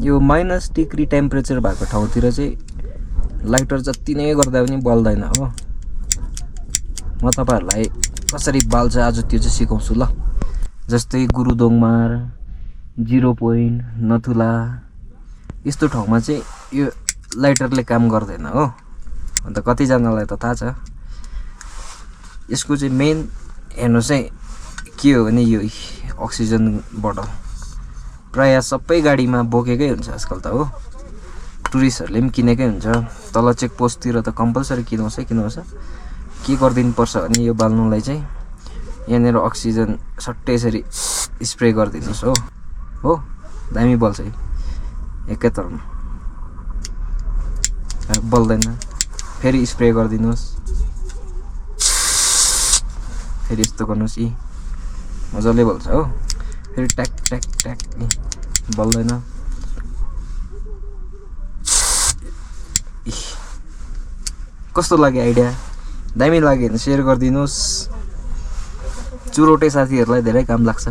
यो -degree temperature भएको ठाउँतिर चाहिँ लाइटर जति नै गर्दा पनि बल्दैन हो। म तपाईहरुलाई कसरी बाल्छ आज त्यो चाहिँ सिकाउँछु ल। जस्तै गुरुदोङमार, 0 पोइन्ट, नथुला यस्तो ठाउँमा चाहिँ यो लाइटरले काम गर्दैन हो। अन्त कतिजनालाई त थाहा छ। यसको चाहिँ मेन हेर्नु चाहिँ के हो भने यो अक्सिजन बोतल प्राय सबै गाडीमा बोकेकै हुन्छ आजकल त हो। टुरिस्टहरुले पनि किनेकै हुन्छ। तल चेक पोस्टतिर त कम्पलसरी किन्नुहोस् के गरिदिनु पर्छ भने यो बाल्नुलाई चाहिँ यहाँनिर अक्सिजन सट्टै यसरी स्प्रे गरिदिनुहोस् हो दामी बल्छ एकैतरमा बल्दैन। फेरि स्प्रे गरिदिनुहोस्, फेरि यस्तो गर्नुहोस् मजाले बल्छ हो। फेरि ट्याक ट्याक ट्याक बल्दैन। कस्तो लाग्यो आइडिया? दामी लाग्यो भने शेयर गरिदिनुहोस्। चुरोटे साथीहरूलाई धेरै काम लाग्छ।